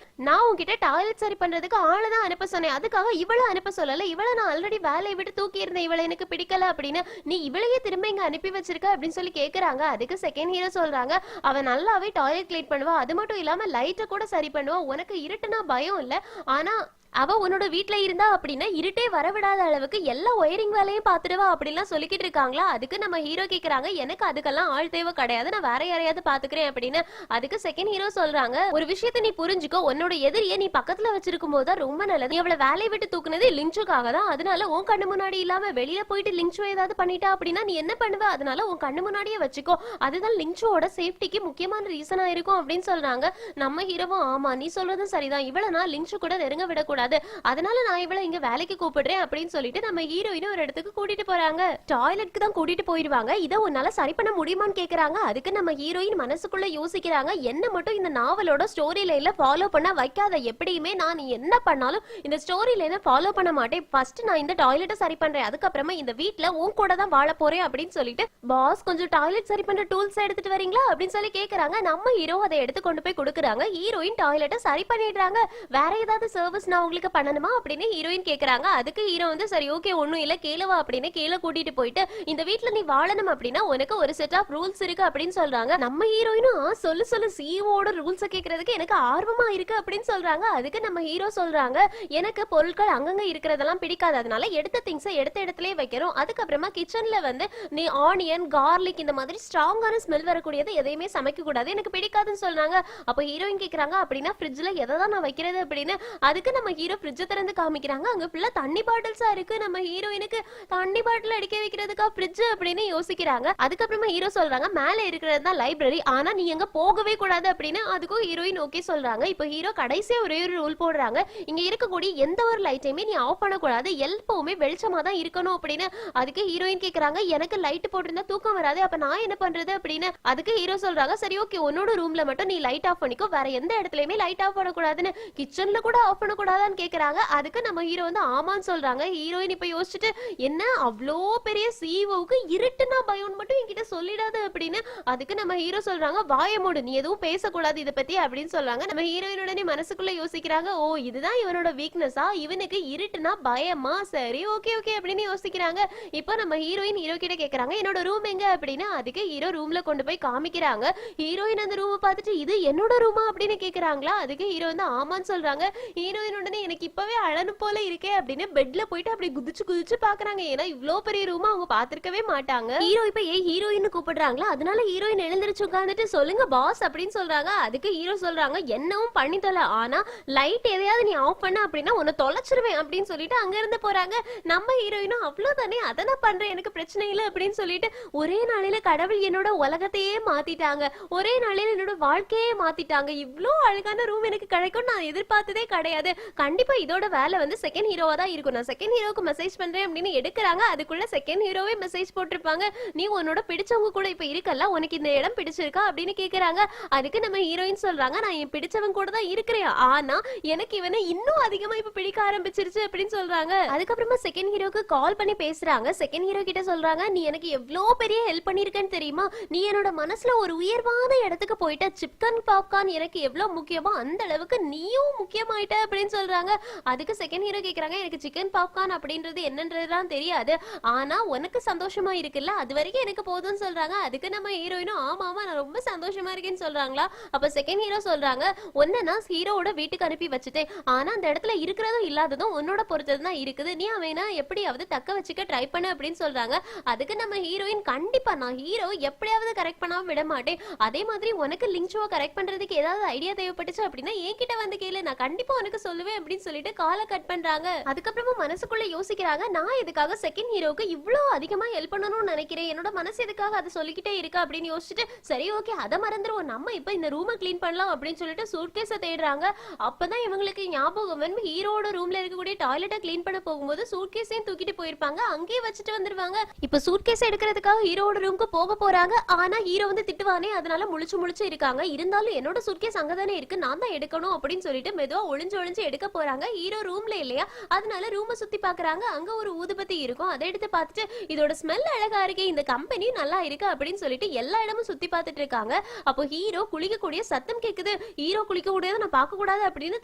நான் உங்ககிட்ட டாய்லெட் சரி பண்றதுக்கு ஆளை தான் அனுப்ப சொன்னேன், அதுக்காக இவளை அனுப்ப சொல்லல, இவளை நான் ஆல்ரெடி வேலையை விட்டு தூக்கி இருந்தேன், இவளை எனக்கு பிடிக்கல அப்படின்னு, நீ இவளையே திரும்ப இங்க அனுப்பி வச்சிருக்க அப்படின்னு சொல்லி கேக்குறாங்க. அதுக்கு செகண்ட் ஹீரோ சொல்றாங்க, அவன் நல்லாவே டாய்லெட் கிளீன் பண்ணுவா, அது மட்டும் இல்லாம லைட்டை கூட சரி பண்ணுவா, உனக்கு இருட்டுனா பயம் இல்ல, ஆனா அவ உன்னோட வீட்டுல இருந்தா அப்படின்னா இருட்டே வரவிடாத அளவுக்கு எல்லா ஒயரிங் வேலையும் பாத்துடுவா அப்படின்லாம் சொல்லிக்கிட்டு இருக்காங்களா. அதுக்கு நம்ம ஹீரோ கேக்குறாங்க, எனக்கு அதுக்கெல்லாம் ஆள் தேவை கிடையாது, நான் வேற யாரையாவது பாத்துக்கிறேன் அப்படின்னு. அதுக்கு செகண்ட் ஹீரோ சொல்றாங்க, ஒரு விஷயத்தை நீ புரிஞ்சுக்கோ, உன்னோட எதிரியை நீ பக்கத்துல வச்சிருக்கும் போதுதான் ரொம்ப நல்லது, நீ அவளை வேலையை விட்டு தூக்குனது லிங்சுக்காக தான், அதனால உன் கண்ணு முன்னாடி இல்லாம வெளியில போயிட்டு லிங்சு ஏதாவது பண்ணிட்டா அப்படின்னா நீ என்ன பண்ணுவ, அதனால உன் கண்ணு முன்னாடியே வச்சுக்கோ, அதுதான் லிங்சுவோட சேஃப்டிக்கு முக்கியமான ரீசனா இருக்கும் அப்படின்னு சொல்றாங்க. நம்ம ஹீரோவும் ஆமா நீ சொல்றதும் சரிதான், இவளை நான் லிங்சு கூட நெருங்க விடக்கூடாது, அதனால நான் இவளை இங்க வேலைக்கு கூப்பிடுறேன் அப்படின்னு சொல்லிட்டு நம்ம ஹீரோயினை ஒரு இடத்துக்கு கூட்டிட்டு போறாங்க. டாய்லெட்க்கு தான் கூட்டிட்டு போயிருவாங்க. இதை உன்னால சரி பண்ண முடியுமான்னு கேக்குறாங்க. அதுக்கு நம்ம ஹீரோயின் மனசுக்குள்ள யோசிக்கிறாங்க, என்ன மட்டும் இந்த நாவலோட ஸ்டோரி லைன்ல ஃபாலோ பண்ண வைக்காத, எப்படியுமே நான் என்ன பண்ணாலும் இந்த ஸ்டோரி லைனை ஃபாலோ பண்ண மாட்டேன், ஃபர்ஸ்ட் நான் இந்த டாய்லெட்டை சரி பண்றேன், அதுக்கப்புறமா இந்த வீட்ல உன் கூட தான் வாழ போறேன் அப்படின்னு சொல்லிட்டு, பாஸ் கொஞ்சம் டாய்லெட் சரி பண்ற டூல்ஸ் எடுத்துட்டு வரீங்களா அப்படின்னு சொல்லி கேக்குறாங்க. நம்ம ஹீரோ அதை எடுத்து கொண்டு போய் கொடுக்குறாங்க. ஹீரோயின் டாய்லெட்டை சரி பண்ணிடுறாங்க. வேற ஏதாவது சர்வீஸ் நான் உங்களுக்கு பண்ணணுமா அப்படின்னு ஹீரோயின் கேக்குறாங்க. அதுக்கு ஹீரோ வந்து சரி ஓகே ஒண்ணும் இல்ல கேளுவா அப்படின்னு கீழே கூட்டிட்டு போயிட்டு, இந்த வீட்ல நீ வாழணும் அப்படின்னா உனக்கு ஒரு செட் ஆஃப் ரூல்ஸ் இருக்கு அப்படின்னு சொல்றாங்க. நம்ம ஹீரோயினும் சொல்லு சொல்லு சிஓட ரூல்ஸ் கேக்குறதுக்கு எனக்கு ஆர்வமா இருக்கு அப்படின்னு சொல்றாங்க. அதுக்கு நம்ம ஹீரோ சொல்றாங்க, எனக்கு பொருட்கள் அங்கங்க இருக்கிறதெல்லாம் பிடிக்காது, அதனால எடுத்த திங்ஸை எடுத்த இடத்துலயே வைக்கிறோம், அதுக்கப்புறமா கிச்சன்ல வந்து நீ ஆனியன் கார்லிக் இந்த மாதிரி ஸ்ட்ராங்கான ஸ்மெல் வரக்கூடியது எதையுமே சமைக்க கூடாது, எனக்கு பிடிக்காதுன்னு சொல்றாங்க. அப்ப ஹீரோயின் கேக்குறாங்க, அப்படின்னா ஃப்ரிட்ஜ்ல எதை தான் நான் வைக்கிறது அப்படின்னு. அதுக்கு நம்ம ஹீரோ ஃப்ரிட்ஜை திறந்து காமிக்கிறாங்க. அங்க ஃபுல்லா தண்ணி பாட்டில்ஸா இருக்கு. நம்ம ஹீரோயினுக்கு தண்ணி பாட்டில் அடிக்க வைக்கிறதுக்கா ஃப்ரிட்ஜ் அப்படின்னு யோசிக்கிறாங்க. அதுக்கப்புறமா ஹீரோ சொல்றாங்க, மேல இருக்கிறது தான் லைப்ரரி, ஆனா நீ எங்க போகவே கூடாது அப்படின்னு. அதுக்கும் ஹீரோயின் ஓகே சொல்றாங்க. இப்போ ஹீரோ கடைசியா ஒரே ஒரு ரூல் போடுறாங்க, இங்க இருக்கக்கூடிய எந்த ஒரு லைட்டையுமே நீ ஆஃப் பண்ணக்கூடாது, எப்பவுமே வெளிச்சமா தான் இருக்கணும் அப்படின்னு. அதுக்கு ஹீரோயின் கேக்குறாங்க, எனக்கு லைட் போட்டிருந்தா தூக்கம் வராது, அப்ப நான் என்ன பண்றது அப்படின்னு. அதுக்கு ஹீரோ சொல்றாங்க, சரி ஓகே உன்னோட ரூம்ல மட்டும் நீ லைட் ஆஃப் பண்ணிக்கோ, வேற எந்த இடத்துலயுமே லைட் ஆஃப் பண்ணக்கூடாதுன்னு. கிச்சன்ல கூட ஆஃப் பண்ணக்கூடாதான்னு கேக்குறாங்க. அதுக்கு நம்ம ஹீரோ வந்து ஆமான்னு சொல்றாங்க. ஹீரோயின் இப்ப யோசிச்சுட்டு, என்ன அவ்வளோ பெரிய சிஓவுக்கு இருட்டுனா பயம்னு மட்டும் என்கிட்ட சொல்லிடாது அப்படின்னு. அதுக்கு நம்ம ஹீரோ சொல்றாங்க, வாய மூடு, நீ எதுவும் பேசக்கூடாது இதை பத்தி அப்படின்னு சொல்றாங்க. நம்ம ஹீரோயினுடனே மனசுக்குள்ள யோசிக்கிறாங்க, ஓ இதுதான் இவனோட வீக்னஸா, இவனுக்கு இருட்டுனா பயமா, சரி ஓகே ஓகே அப்படின்னு யோசிக்கிறாங்க. இப்போ நம்ம ஹீரோயின் ஹீரோ கிட்ட கேக்குறாங்க, என்னோட ரூம் எங்க அப்படின்னு. அதுக்கு ஹீரோ ரூம்ல கொண்டு போய் காமிக்கிறாங்க. ஹீரோயின் அந்த ரூமை பார்த்துட்டு, இது என்னோட ரூமா அப்படின்னு கேக்குறாங்களா. அதுக்கு ஹீரோ வந்து ஆமான்னு சொல்றாங்க. ஹீரோயின் உடனே எனக்கு இப்பவே அழனும் போல இருக்கே அப்படின்னு பெட்ல போயிட்டு அப்படி குதிச்சு குதிச்சு பாக்குறாங்க. ஏன்னா இவ்ளோ பெரிய ரூமா அவங்க பாத்திருக்கவே மாட்டாங்க. ஹீரோ இப்ப ஹீரோயின் கூப்பிடுறாங்களா, அதனால ஹீரோயின் எழுந்திருச்சு உட்காந்துட்டு சொல்லுங்க பாஸ் அப்படின்னு சொல்றாங்க. அதுக்கு ஹீரோ சொல்றாங்க, என்னவும் பண்ணி தொலை, ஆனா லைட் எதையாவது நீ ஆஃப் பண்ண அப்படின்னா உன்னை தொலைச்சிருவேன் அப்படின்னு சொல்லிட்டு அங்க இருந்து போறாங்க. நம்ம ஹீரோயினும் அவ்வளவுதானே, அதை நான் பண்றேன், எனக்கு பிரச்சனை இல்லை அப்படின்னு சொல்லிட்டு, ஒரே நாளையில கடவுள் என்னோட உலகத்தையே மாத்திட்டாங்க, ஒரே நாளையில என்னோட வாழ்க்கையே மாத்திட்டாங்க, இவ்ளோ அழகான ரூம் எனக்கு கிடைக்கும் நான் எதிர்பார்த்ததே கிடையாது, கண்டிப்பா இதோட வேலை வந்து செகண்ட் ஹீரோவா தான் இருக்கும், நான் செகண்ட் ஹீரோக்கு மெசேஜ் பண்றேன் அப்படின்னு எடுக்கிறாங்க. அதுக்குள்ள செகண்ட் ஹீரோவே மெசேஜ் போட்டிருப்பாங்க, நீ உன்னோட பிடிச்சவங்க கூட இப்ப இருக்கல, உனக்கு இந்த இடம் பிடிச்சிருக்கா அப்படின்னு கேக்குறாங்க. அதுக்கு நம்ம ஹீரோயின் சொல்றாங்க, நான் என் பிடிச்சவங்க கூட தான் இருக்கிறேன், ஆனா எனக்கு இவனை இன்னும் அதிகமா இப்ப பிடிக்க ஆரம்பிச்சிருச்சு அப்படின்னு சொல்றாங்க. அதுக்கப்புறமா செகண்ட் ஹீரோக்கு கால் பண்ணி பேசுறாங்க. செகண்ட் ஹீரோ கிட்ட சொல்றாங்க, நீ எனக்கு எவ்வளவு பெரிய ஹெல்ப் பண்ணிருக்கேன்னு தெரியுமா, நீ என்னோட மனசுல ஒரு உயர்வான இடத்துக்கு போயிட்ட, சிக்கன் பாப்கார்ன் எனக்கு எவ்வளவு முக்கியமோ அந்த அளவுக்கு நீயும் முக்கியமாயிட்ட அப்படின்னு சொல்றாங்க. சொல்றாங்க. அதுக்கு செகண்ட் ஹீரோ கேக்குறாங்க, எனக்கு சிக்கன் பாப்கார்ன் அப்படின்றது என்னன்றதுலாம் தெரியாது, ஆனா உனக்கு சந்தோஷமா இருக்குல்ல, அது வரைக்கும் எனக்கு போதும்னு சொல்றாங்க. அதுக்கு நம்ம ஹீரோயினும் ஆமா ஆமா நான் ரொம்ப சந்தோஷமா இருக்கேன்னு சொல்றாங்களா. அப்ப செகண்ட் ஹீரோ சொல்றாங்க, ஒன்னா ஹீரோவோட வீட்டுக்கு அனுப்பி வச்சுட்டேன், ஆனா அந்த இடத்துல இருக்கிறதும் இல்லாததும் உன்னோட பொறுத்தது தான் இருக்குது, நீ அவனா எப்படியாவது தக்க வச்சுக்க ட்ரை பண்ணு அப்படின்னு சொல்றாங்க. அதுக்கு நம்ம ஹீரோயின், கண்டிப்பா நான் ஹீரோ எப்படியாவது கரெக்ட் பண்ணாம விட மாட்டேன், அதே மாதிரி உனக்கு லிங்க் ஷோவை கரெக்ட் பண்றதுக்கு ஏதாவது ஐடியா தேவைப்பட்டுச்சு அப்படின்னா என்கிட்ட வந்து கேளு, நான் கண்டிப்பா உனக்கு சொல்லுவேன் அப்படின்னு சொல்லிட்டு காலை கட் பண்றாங்க. அதுக்கப்புறமா மனசுக்குள்ள யோசிக்கிறாங்க, நான் எதுக்காக செகண்ட் ஹீரோக்கு இவ்வளவு அதிகமா ஹெல்ப் பண்ணணும்னு நினைக்கிறேன், என்னோட மனசு எதுக்காக அதை சொல்லிக்கிட்டே இருக்கா அப்படின்னு யோசிச்சுட்டு சரி ஓகே அதை மறந்துருவோம், நம்ம இப்ப இந்த ரூமை கிளீன் பண்ணலாம் அப்படின்னு சொல்லிட்டு சூட்கேஸை தேடுறாங்க. அப்பதான் இவங்களுக்கு ஞாபகம் வந்து ஹீரோட ரூம்ல இருக்கக்கூடிய டாய்லெட்டை கிளீன் பண்ண போகும்போது சூட்கேஸையும் தூக்கிட்டு போயிருப்பாங்க, அங்கேயே வச்சுட்டு வந்துருவாங்க. இப்ப சூட்கேஸ் எடுக்கிறதுக்காக ஹீரோட ரூமுக்கு போக போறாங்க. ஆனா ஹீரோ வந்து திட்டுவானே, அதனால முழிச்சு இருக்காங்க. இருந்தாலும் என்னோட சூட்கேஸ் அங்கதானே இருக்கு, நான் தான் எடுக்கணும் அப்படின்னு சொல்லிட்டு மெதுவா ஒளிஞ்சு எடுக்க போறாங்க. ஹீரோ ரூம்ல இல்லையா, அதனால ரூமை சுத்தி பாக்குறாங்க. அங்க ஒரு ஊதுபத்தி இருக்கும், அதை எடுத்து பார்த்துட்டு இதோட ஸ்மெல் அழகா இருக்கு, இந்த கம்பெனி நல்லா இருக்கு அப்படின்னு சொல்லிட்டு எல்லா இடமும் சுத்தி பார்த்துட்டு இருக்காங்க. அப்போ ஹீரோ குளிக்கக்கூடிய சத்தம் கேக்குது. ஹீரோ குளிக்க கூடியதை நான் பார்க்க கூடாது அப்படின்னு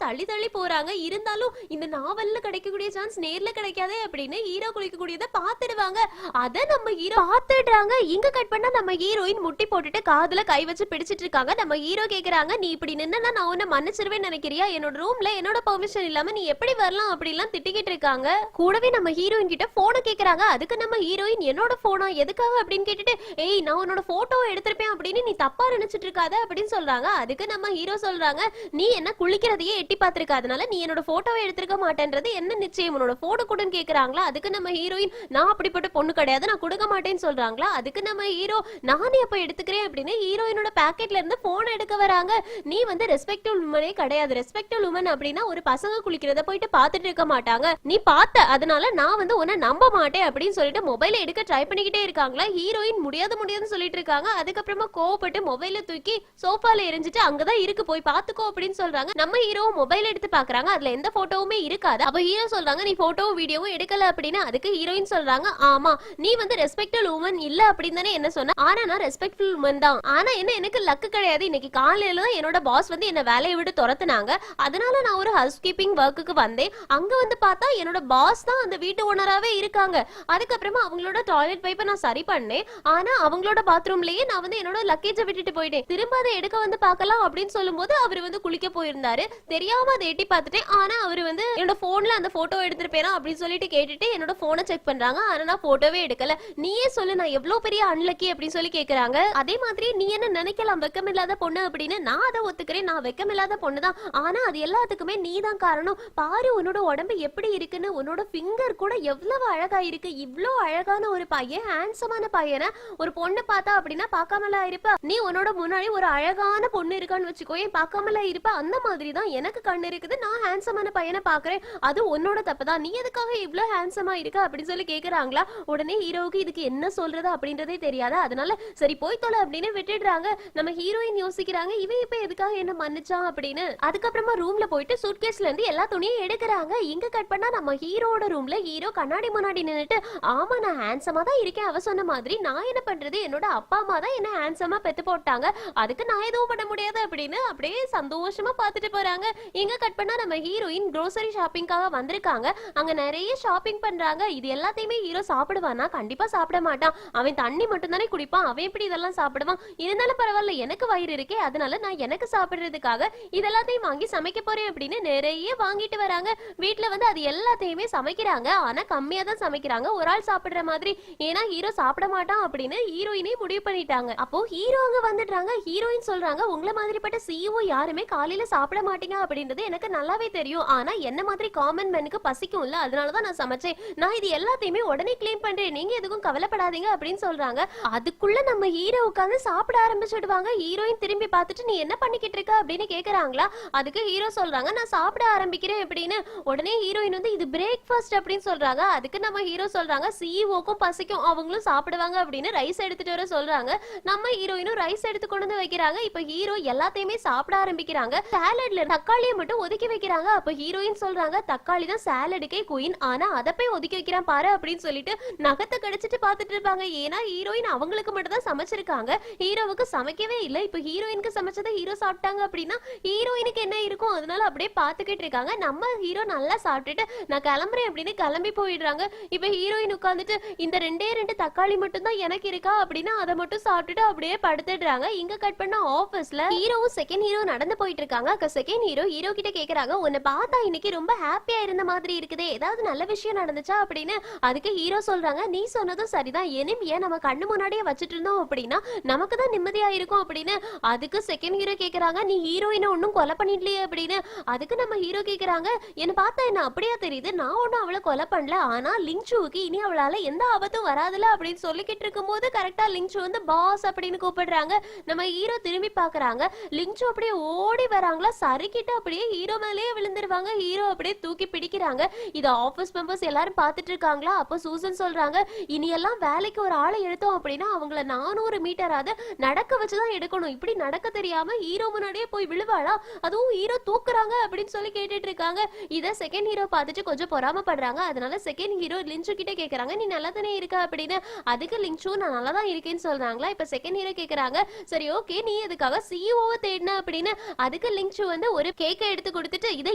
தள்ளி போறாங்க. இருந்தாலும் இந்த நாவல்ல கிடைக்கக்கூடிய சான்ஸ் நேர்ல கிடைக்காதே அப்படின்னு ஹீரோ குளிக்க கூடியதை பார்த்துடுவாங்க. அத நம்ம ஹீரோ பார்த்துடுறாங்க. இங்க கட் பண்ணா நம்ம ஹீரோயின் முட்டி போட்டுட்டு காதுல கை வச்சு பிடிச்சிட்டு இருக்காங்க. நம்ம ஹீரோ கேக்குறாங்க, நீ இப்படி நின்னா நான் உன்னை மன்னிச்சிருவேன்னு நினைக்கிறியா, என்னோட ரூம்ல என்னோட பெர்மிஷன் இல்லாம நீ எப்படி வரலாம் அப்படிலாம் திட்டிக்கிட்டு இருக்காங்க. கூடவே நம்ம ஹீரோயின் கிட்ட போனை கேக்குறாங்க. அதுக்கு நம்ம ஹீரோயின், என்னோட போனா எதுக்காக அப்படின்னு கேட்டுட்டு, ஏய் நான் உன்னோட போட்டோவை எடுத்திருப்பேன் அப்படின்னு நீ தப்பா நினைச்சிட்டு இருக்காத அப்படின்னு சொல்றாங்க. அதுக்கு நம்ம ஹீரோ சொல்றாங்க, நீ என்ன குளிக்கிறதையே எட்டி பார்த்திருக்க, அதனால நீ என்னோட போட்டோவை எடுத்திருக்க மாட்டேன்றது என்ன நிச்சயம், உன்னோட போட்டோ கூடன்னு கேக்குறாங்களா. அதுக்கு நம்ம ஹீரோயின், நான் அப்படிப்பட்ட பொண்ணு கிடையாது, நான் கொடுக்க மாட்டேன்னு சொல்றாங்களா. அதுக்கு நம்ம ஹீரோ, நானே அப்ப எடுத்துக்கிறேன் அப்படின்னு ஹீரோயினோட பாக்கெட்ல இருந்து போன் எடுக்க வராங்க. நீ வந்து ரெஸ்பெக்டிவ் உமனே கிடையாது, ரெஸ்பெக்டிவ் உமன் அப்படின்னா ஒரு பசங்க குளிக்கிறத போயிட்டு பார்த்துட்டு இருக்க மாட்டாங்க, நீ பார்த்த, அதனால நான் வந்து உன்னை நம்ப மாட்டேன் அப்படின்னு சொல்லிட்டு மொபைல எடுக்க ட்ரை பண்ணிக்கிட்டே இருக்காங்களா. ஹீரோயின் முடியாதுன்னு சொல்லிட்டு இருக்காங்க. அதுக்கப்புறமா கோவப்பட்டு மொபைல தூக்கி சோஃபால எரிஞ்சிட்டு அங்கதான் இருக்கு போய் பாத்துக்கோ அப்படின்னு சொல்றாங்க. நம்ம ஹீரோ மொபைல் எடுத்து பாக்குறாங்க, அதுல எந்த போட்டோவுமே இருக்காது. அப்ப ஹீரோ சொல்றாங்க, நீ போட்டோவும் வீடியோவும் எடுக்கல அப்படின்னு. அதுக்கு ஹீரோயின் சொல்றாங்க, ஆமா நீ வந்து ரெஸ்பெக்டபிள் உமன் இல்ல அப்படின்னு தானே என்ன சொன்ன, ஆனா நான் ரெஸ்பெக்ட்ஃபுல் உமன் தான், ஆனா என்ன எனக்கு லக்கு கிடையாது, இன்னைக்கு காலையில தான் என்னோட பாஸ் வந்து என்ன வேலையை விட்டு துரத்துனாங்க, அதனால நான் ஒரு ஹவுஸ் கீப்பிங் ஒர்க்குக்கு வந்தேன், அங்க வந்து பார்த்தா என்னோட பாஸ் தான் அந்த வீட்டு ஓனராவே இருக்காங்க, அதுக்கப்புறமா அவங்களோட டாய்லெட் பைப்பை நான் சரி பண்ணேன், ஆனா அவங்களோட பாத்ரூம்லயே நான் வந்து என்னோட லக்கேஜை விட்டுட்டு போயிட்டேன், திரும்ப அதை எடுக்க வந்து பார்க்கலாம் அப்படின்னு சொல்லும்போது அவர் வந்து குளிக்க போயிருந்தாரு, தெரியாம அதை எட்டி பார்த்துட்டேன், ஆனா அவர் வந்து என்னோட போன்ல அந்த போட்டோ எடுத்துருப்பேனா அப்படின்னு சொல்லிட்டு கேட்டுட்டு என்னோட போனை செக் பண்றாங்க, ஆனா நான் போட்டோவே எடுக்கல, நீயே சொல்லு நான் எவ்வளவு பெரிய அன்லக்கி அப்படின்னு சொல்லி கேக்குறாங்க. அதே மாதிரி நீ என்ன நினைக்கலாம் வெக்கம் இல்லாத பொண்ணு அப்படின்னு, நான் அதை ஒத்துக்கிறேன், நான் வெக்கம் இல்லாத பொண்ணு தான், ஆனா அது எல்லாத்துக்குமே நீ தான் காரணம், பாரு உன்னோட உடம்பு எப்படி இருக்குன்னு, உன்னோட ஃபிங்கர் கூட எவ்வளவு அழகா இருக்கு, இவ்வளோ அழகான ஒரு பையன், ஹேண்ட்ஸமான பையனை ஒரு பொண்ணு பார்த்தா அப்படின்னா பார்க்காமலா இருப்ப, நீ உன்னோட முன்னாடி ஒரு அழகான பொண்ணு இருக்கான்னு வச்சுக்கோ, ஏன் பார்க்காமலா இருப்ப, அந்த மாதிரி தான் எனக்கு கண்ணு இருக்குது, நான் ஹேண்ட்ஸமான பையனை பாக்குறேன், அது உன்னோட தப்பு தான், நீ எதுக்காக இவ்வளவு ஹேண்ட்ஸமா இருக்க அப்படின்னு சொல்லி கேக்குறாங்களா. உடனே ஹீரோவுக்கு இதுக்கு என்ன சொல்றது அப்படின்றதே தெரியாதா, அதனால சரி போய் தொலை அப்படின்னு விட்டுடுறாங்க. நம்ம ஹீரோயின் யோசிக்கிறாங்க, இவன் இப்ப எதுக்காக என்ன மன்னிச்சான் அப்படின்னு. அதுக்கப்புறமா ரூம்ல போயிட்டு சூட்கேஸ்ல இருந்து எல்லா துணியும் எடுக்கிறாங்க. இங்க கட் பண்ணா நம்ம ஹீரோட ரூம்ல ஹீரோ கண்ணாடி முன்னாடி நின்னுட்டு, ஆமா நான் ஹேண்ட்ஸமா தான் இருக்கேன், அவ சொன்ன மாதிரி நான் என்ன பண்றது, என்னோட அப்பா அம்மா தான் என்ன ஹேண்ட்ஸமா பெத்து போட்டாங்க, அதுக்கு நான் எதுவும் பண்ண முடியாது அப்படின்னு அப்படியே சந்தோஷமா பாத்துட்டு போறாங்க. இங்க கட் பண்ணா நம்ம ஹீரோயின் grocery ஷாப்பிங்காக வந்திருக்காங்க. அங்க நிறைய ஷாப்பிங் பண்றாங்க. இது எல்லாத்தையுமே ஹீரோ சாப்பிடுவானா, கண்டிப்பா சாப்பிட மாட்டான், அவன் தண்ணி மட்டும் தானே குடிப்பான், அவன் எப்படி இதெல்லாம் சாப்பிடுவான், இருந்தாலும் பரவாயில்ல எனக்கு வயிறு இருக்கே, அதனால நான் எனக்கு சாப்பிடுறதுக்காக இதெல்லாத்தையும் வாங்கி சமைக்க போறேன் அப்படின்னு நிறைய வாங்கிட்டு வராங்க. வீட்டுல வந்து அது எல்லாத்தையுமே சமைக்கிறாங்க, ஆனா கம்மியா தான் சமைக்கிறாங்க, ஒரு ஆள் சாப்பிடுற மாதிரி, ஏன்னா ஹீரோ சாப்பிட மாட்டான் அப்படின்னு ஹீரோயினே முடிவு பண்ணிட்டாங்க. அப்போ ஹீரோ அங்க வந்துடுறாங்க. ஹீரோயின் சொல்றாங்க, உங்களை மாதிரிப்பட்ட சிஇஓ யாருமே காலையில சாப்பிட மாட்டீங்க அப்படின்றது எனக்கு நல்லாவே தெரியும், ஆனா என்ன மாதிரி காமன் மேனுக்கு பசிக்கும் இல்ல, அதனாலதான் நான் சமைச்சேன், நான் இது எல்லாத்தையுமே உடனே கிளீன் பண்றேன், நீங்க எதுக்கும் கவலைப்படாதீங்க அப்படின்னு சொல்றாங்க. அதுக்குள்ள நம்ம ஹீரோ உட்கார்ந்து சாப்பிட ஆரம்பிச்சிடுவாங்க. ஹீரோயின் திரும்பி பார்த்துட்டு, நீ என்ன பண்ணிக்கிட்டு இருக்க அப்படின்னு கேக்குறாங்களா. அதுக்கு ஹீரோ சொல்றாங்க, நான் சாப்பிட ஆரம்பிக்கிறேன் அப்படின்னு. உடனே ஹீரோயின் வந்து இது பிரேக்ஃபாஸ்ட் அப்படின்னு சொல்றாங்க. அதுக்கு நம்ம ஹீரோ சொல்றாங்க, சிஇஓக்கும் பசிக்கும், அவங்களும் சாப்பிடுவாங்க அப்படின்னு ரைஸ் எடுத்துட்டு வர சொல்றாங்க. நம்ம ஹீரோயினும் ரைஸ் எடுத்து கொண்டு வந்து வைக்கிறாங்க. இப்ப ஹீரோ எல்லாத்தையுமே சாப்பிட ஆரம்பிக்கிறாங்க. சாலட்ல தக்காளியை மட்டும் ஒதுக்கி வைக்கிறாங்க. அப்ப ஹீரோயின் சொல்றாங்க, தக்காளி தான் சாலடுக்கே குயின், ஆனா அதை போய் ஒதுக்கி வைக்கிறான் பாரு அப்படின்னு சொல்லிட்டு நகத்தை கடிச்சிட்டு பாத்துட்டு இருப்பாங்க. ஏன்னா ஹீரோயின் அவங்களுக்கு மட்டும் தான் சமைச்சிருக்காங்க, ஹீரோவுக்கு சமைக்கவே இல்லை. இப்ப ஹீரோயினுக்கு சமைச்சதை ஹீரோ சாப்பிட்டாங்க அப்படின்னா ஹீரோயினுக்கு என்ன இருக்கும், அதனால அப்படியே பாத்துக்கிட்டு இருக்காங்க. நம்ம ஹீரோ நல்லா சாப்பிட்டுட்டு நான் கிளம்புறேன் அப்படின்னு கிளம்பி போயிடுறாங்க. இப்ப ஹீரோயின் உட்காந்துட்டு இந்த 2 தக்காளி மட்டும் தான் எனக்கு இருக்கா அப்படின்னு அதை மட்டும் சாப்பிட்டுட்டு அப்படியே படுத்துடுறாங்க. இங்க கட் பண்ண ஆபீஸ்ல ஹீரோவும் செகண்ட் ஹீரோ நடந்து போயிட்டு இருக்காங்க. செகண்ட் ஹீரோ கிட்ட கேக்குறாங்க, உன்னை பார்த்தா இன்னைக்கு ரொம்ப ஹாப்பியா இருந்த மாதிரி இருக்குதே, ஏதாவது நல்ல விஷயம் நடந்துச்சா அப்படின்னு. அதுக்கு ஹீரோ சொல்றாங்க, நீ சொன்னதும் சரிதான், எனிமிய நம்ம கண்ணு முன்னாடியே வச்சுட்டு இருந்தோம் அப்படின்னா நமக்கு தான் நிம்மதியா இருக்கும் அப்படின்னு. அதுக்கு செகண்ட் ஹீரோ கேக்குறாங்க, நீ ஹீரோயினை ஒன்னும் கொலை பண்ணிடலையே அப்படின்னு. அதுக்கு நம்ம ஹீரோ கேக்குறாங்க, என்ன பார்த்தா என்ன அப்படியா தெரியுது, நான் ஒன்னும் அவளை கொலை பண்ணல, ஆனா லிங்சூவுக்கு இனி அவளால எந்த ஆபத்தும் வராதுல அப்படின்னு சொல்லிக்கிட்டு இருக்கும் போது கரெக்டா லிங்சூ வந்து பாஸ் அப்படின்னு கூப்பிடுறாங்க. நம்ம ஹீரோ திரும்பி பாக்குறாங்க, லிங்சூ அப்படியே ஓடி வராங்களா, சரிக்கிட்டு அப்படியே ஹீரோ மேலேயே விழுந்துருவாங்க. ஹீரோ அப்படியே தூக்கி பிடிக்கிறாங்க. இது ஆபீஸ் மெம்பர்ஸ் எல்லாரும் பார்த்துட்டு இருக்காங்களா. அப்போ சூசன் சொல்றாங்க, இனி எல்லாம் வேலைக்கு ஒரு ஆளை எடுத்தோம் அப்படின்னா அவங்கள 400 மீட்டராவது நடக்க வச்சுதான் எடுக்கணும், இப்படி நடக்க தெரியாம ஹீரோ முன்னாடியே போய் விழுவாளா, அதுவும் ஹீரோ தூக்குறாங்க அப்படின்னு சொல்லி கேட்டுட்டு இருக்காங்க. இத செகண்ட் ஹீரோ பார்த்துட்டு கொஞ்சம் பொறாமப்படுறாங்க. அதனால செகண்ட் ஹீரோ லிங்சூ கிட்ட கேக்குறாங்க, நீ நல்லா தானே இருக்க அப்படின்னு. அதுக்கு லிங்சூ நான் நல்லா தான் இருக்கேன்னு சொல்றாங்களா. இப்ப செகண்ட் ஹீரோ கேக்குறாங்க, சரி ஓகே நீ எதுக்காக சிஇஓவை தேடின அப்படின்னு. அதுக்கு லிங்சூ வந்து ஒரு கேக்கை எடுத்து கொடுத்துட்டு, இதை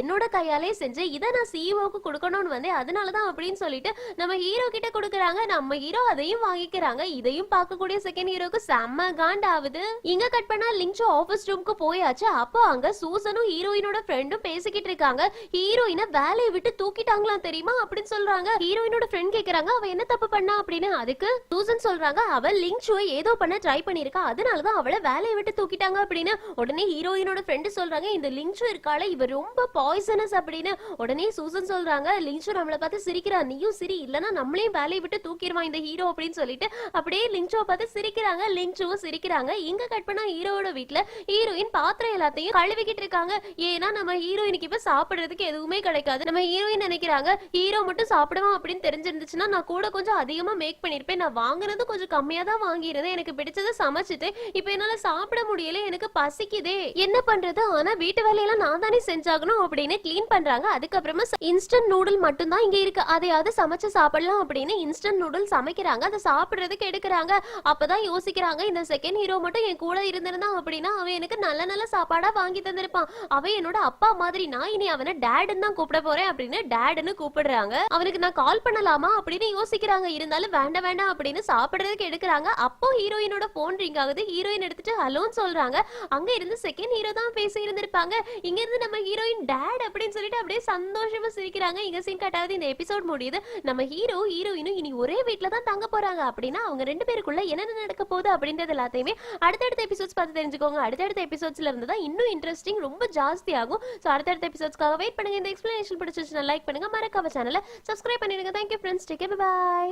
என்னோட கையாலே செஞ்சு இதை நான் சிஇஓக்கு கொடுக்கணும்னு வந்தேன், அதனாலதான் அப்படின்னு சொல்லிட்டு நம்ம ஹீரோ கிட்ட கொடுக்குறாங்க. நம்ம ஹீரோ அதையும் வாங்கிக்கிறாங்க. இதையும் பார்க்கக்கூடிய செகண்ட் ஹீரோக்கு செம்ம காண்டாவுது. இங்க கட் பண்ணா லிங்சூ ஆபீஸ் ரூமுக்கு போயாச்சு. அப்போ அங்க சூசனும் ஹீரோயினோட ஃப்ரெண்டும் பேசிக்கிட்டு இருக்காங்க. ஹீரோயினை வேலையை விட்டு தூக்கிட்டாங்களாம் தெரியுமா அப்படின்னு சொல்றாங்க. ஹீரோயினோட ஃப்ரெண்ட் கேக்குறாங்க, அவ என்ன தப்பு பண்ணா அப்படின்னு. அதுக்கு சூசன் சொல்றாங்க, அவ லிங்சூவை ஏதோ பண்ண ட்ரை பண்ணிருக்கா, அதனாலதான் அவளை வேலையை விட்டு தூக்கிட்டாங்க அப்படின்னு. உடனே ஹீரோயினோட ஃப்ரெண்ட் சொல்றாங்க, இந்த லிங்சூ இருக்கால இவ ரொம்ப பாய்சனஸ் அப்படின்னு. உடனே சூசன் சொல்றாங்க, லிங்சூ நம்மளை பார்த்து சிரிக்கிறா, நீயும் சிரி, இல்லனா நம்மளையும் வேலையை விட்டு தூக்கிடுவான் இந்த ஹீரோ அப்படின்னு சொல்லிட்டு அப்படியே லிங்சூவை பார்த்து சிரிக்கிறாங்க. லிங்சூவும் சிரிக்கிறாங்க. இங்க கட் பண்ணா ஹீரோவோட வீட்டுல ஹீரோயின் பாத்திரம் எல்லாத்தையும் கழுவிக்கிட்டு இருக்காங்க. ஏன்னா நம்ம ஹீரோயினுக்கு இப்ப சாப்பிடுறதுக்கு எதுவுமே கிடைக்காது. நம்ம ஹீரோயின் நினைக்கிறாங்க, ஹீரோ மட்டும் சாப்பிடுவான் அப்படின்னு தெரிஞ்சிருந்துச்சுன்னா நான் கூட கொஞ்சம் அதிகமா மேக் பண்ணிருப்பேன், நான் வாங்குறது கொஞ்சம் கம்மியா தான் வாங்கியிருந்தேன், எனக்கு பிடிச்சதை சமைச்சிட்டு இப்ப என்னால சாப்பிட முடியல, எனக்கு பசிக்குதே என்ன பண்றது, ஆனா வீட்டு வேலையெல்லாம் நான் தானே செஞ்சாகணும் அப்படின்னு கிளீன் பண்றாங்க. அதுக்கப்புறமா இன்ஸ்டன்ட் நூடுல் மட்டும் தான் இங்க இருக்கு, அதையாவது சமைச்சு சாப்பிடலாம் அப்படின்னு இன்ஸ்டன்ட் நூடுல் சமைக்கிறாங்க. அதை சாப்பிடுறதுக்கு எடுக்கிறாங்க. அப்பதான் யோசிக்கிறாங்க, இந்த செகண்ட் ஹீரோ மட்டும் என் கூட இருந்திருந்தான் அப்படின்னா அவன் எனக்கு நல்ல நல்ல சாப்பாடா வாங்கி தந்திருப்பான், அவன் என்னோட அப்பா மாதிரி, நான் இனி அவனை டேடுன்னு தான் கூப்பிட போறேன் அப்படின்னு டேடுன்னு கூப்பிடுறாங்க. அவனுக்கு நான் கால் பண்ணலாமா அப்படின்னு யோசிக்கிறாங்க. இருந்தாலும் வேண்டாம் வேண்டாம் அப்படின்னு சாப்பிடுறதுக்கு எடுக்கிறாங்க. அப்போ ஹீரோயினோட போன் ரிங் ஆகுது. ஹீரோயின் எடுத்துட்டு ஹலோன்னு சொல்றாங்க. அங்க இருந்து செகண்ட் ஹீரோ தான் பேசி இருந்திருப்பாங்க. இங்க இருந்து நம்ம ஹீரோயின் டேட் அப்படின்னு சொல்லிட்டு அப்படியே சந்தோஷமா சிரிக்கிறாங்க. இங்க சீன் கட்டாவது இந்த எபிசோட் முடியுது. நம்ம ஹீரோயினும் இனி ஒரே வீட்டுல தான் தங்க போறாங்க அப்படின்னா அவங்க 2 பேருக்குள்ள என்னென்ன நடக்க போகுது அப்படின்றது எல்லாத்தையுமே அடுத்தடுத்த எபிசோட்ஸ் பார்த்து தெரிஞ்சுக்கோங்க. அடுத்தடுத்த எபிசோட்ஸ்ல இருந்து தான் இன்னும் இன்ட்ரெஸ்டிங் ரொம்ப ஜாஸ்தி ஆகும். ஸோ அடுத்தடுத்த எபிசோட்ஸ்க்காக வெயிட் பண்ணுங்க. இந்த எக்ஸ்பிளனேஷன் பிடிச்சிருச்சுன்னா லைக் பண்ணுங்க, மறக்காம சேனலை சப்ஸ்கிரைப் பண்ணிடுங்க. Thank you friends, take care, by.